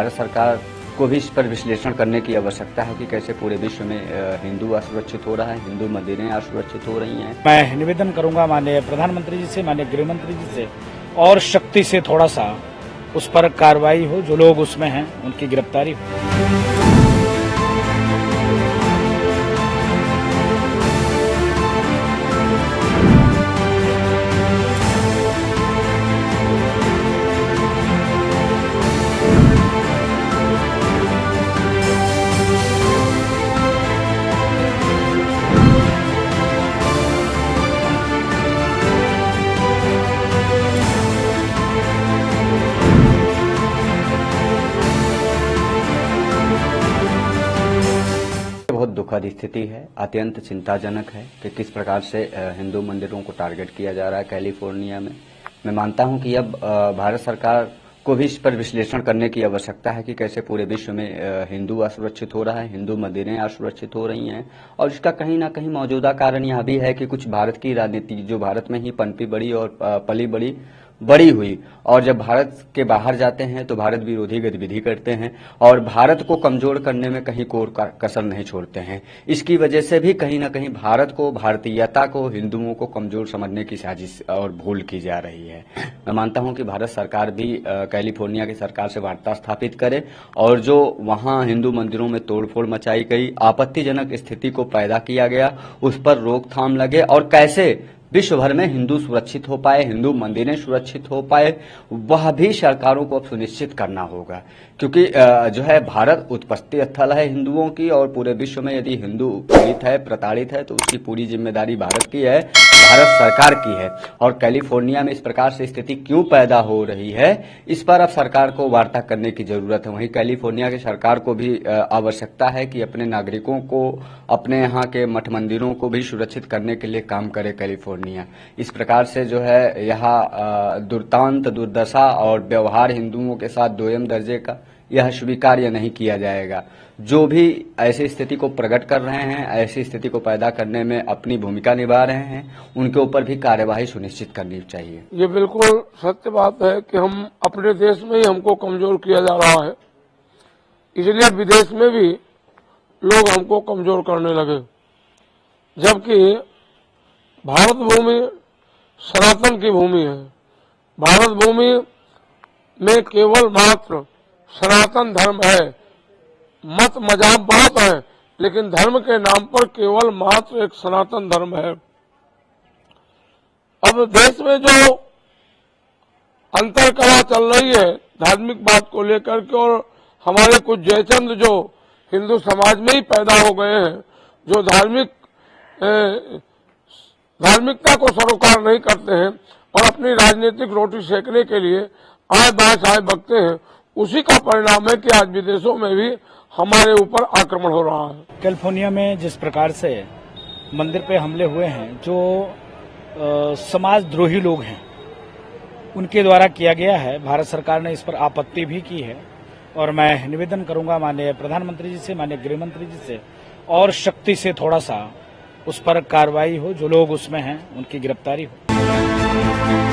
भारत सरकार को भी इस पर विश्लेषण करने की आवश्यकता है कि कैसे पूरे विश्व में हिंदू असुरक्षित हो रहा है, हिंदू मंदिरें असुरक्षित हो रही हैं। मैं निवेदन करूंगा माननीय प्रधानमंत्री जी से, माननीय गृह मंत्री जी से, और शक्ति से थोड़ा सा उस पर कार्रवाई हो, जो लोग उसमें हैं उनकी गिरफ्तारी हो। बहुत दुखद स्थिति है, अत्यंत चिंताजनक है कि किस प्रकार से हिंदू मंदिरों को टारगेट किया जा रहा है कैलिफोर्निया में। मैं मानता हूं कि अब भारत सरकार को भी इस पर विश्लेषण करने की आवश्यकता है कि कैसे पूरे विश्व में हिंदू असुरक्षित हो रहा है, हिंदू मंदिरें असुरक्षित हो रही हैं। और इसका कहीं ना कहीं मौजूदा कारण यह भी है कि कुछ भारत की राजनीति जो भारत में ही पनपी बड़ी और पली बड़ी हुई, और जब भारत के बाहर जाते हैं तो भारत विरोधी गतिविधि करते हैं और भारत को कमजोर करने में कहीं कोर कसर नहीं छोड़ते हैं। इसकी वजह से भी कहीं ना कहीं भारत को, भारतीयता को, हिंदुओं को कमजोर समझने की साजिश और भूल की जा रही है। मैं मानता हूं कि भारत सरकार भी कैलिफोर्निया की सरकार से वार्ता स्थापित करे और जो वहां हिंदू मंदिरों में तोड़फोड़ मचाई गई, आपत्तिजनक स्थिति को पैदा किया गया, उस पर रोकथाम लगे और कैसे विश्व भर में हिंदू सुरक्षित हो पाए, हिंदू मंदिरें सुरक्षित हो पाए, वह भी सरकारों को अब सुनिश्चित करना होगा। क्योंकि जो है भारत उत्पत्ति स्थल है हिंदुओं की, और पूरे विश्व में यदि हिंदू पीड़ित है, प्रताड़ित है, तो उसकी पूरी जिम्मेदारी भारत की है, भारत सरकार की है। और कैलिफोर्निया में इस प्रकार से स्थिति क्यों पैदा हो रही है, इस पर अब सरकार को वार्ता करने की जरूरत है। वहीं कैलिफोर्निया की सरकार को भी आवश्यकता है कि अपने नागरिकों को, अपने यहाँ के मठ मंदिरों को भी सुरक्षित करने के लिए काम करे कैलिफोर्निया। इस प्रकार से जो है यहाँ दुर्दांत, दुर्दशा और व्यवहार हिंदुओं के साथ दोयम दर्जे का, यह स्वीकार्य नहीं किया जाएगा। जो भी ऐसी स्थिति को प्रकट कर रहे हैं, ऐसी स्थिति को पैदा करने में अपनी भूमिका निभा रहे हैं, उनके ऊपर भी कार्यवाही सुनिश्चित करनी चाहिए। ये बिल्कुल सत्य बात है कि हम अपने देश में ही हमको कमजोर किया जा रहा है, इसलिए विदेश में भी लोग हमको कमजोर करने लगे। जबकि भारत भूमि सनातन की भूमि है। भारत भूमि में केवल मात्र सनातन धर्म है। मत मजाब बहुत है, लेकिन धर्म के नाम पर केवल मात्र एक सनातन धर्म है। अब देश में जो अंतरकलह चल रही है धार्मिक बात को लेकर के, और हमारे कुछ जयचंद जो हिंदू समाज में ही पैदा हो गए हैं, जो धार्मिकता को सरोकार नहीं करते हैं और अपनी राजनीतिक रोटी सेकने के लिए आए बाएं साए बकते हैं, उसी का परिणाम है कि आज विदेशों में भी हमारे ऊपर आक्रमण हो रहा है। कैलिफोर्निया में जिस प्रकार से मंदिर पे हमले हुए हैं, जो समाजद्रोही लोग हैं उनके द्वारा किया गया है, भारत सरकार ने इस पर आपत्ति भी की है। और मैं निवेदन करूंगा माननीय प्रधानमंत्री जी से, माननीय गृह मंत्री जी से, और शक्ति से थोड़ा सा उस पर कार्रवाई हो, जो लोग उसमें हैं उनकी गिरफ्तारी हो।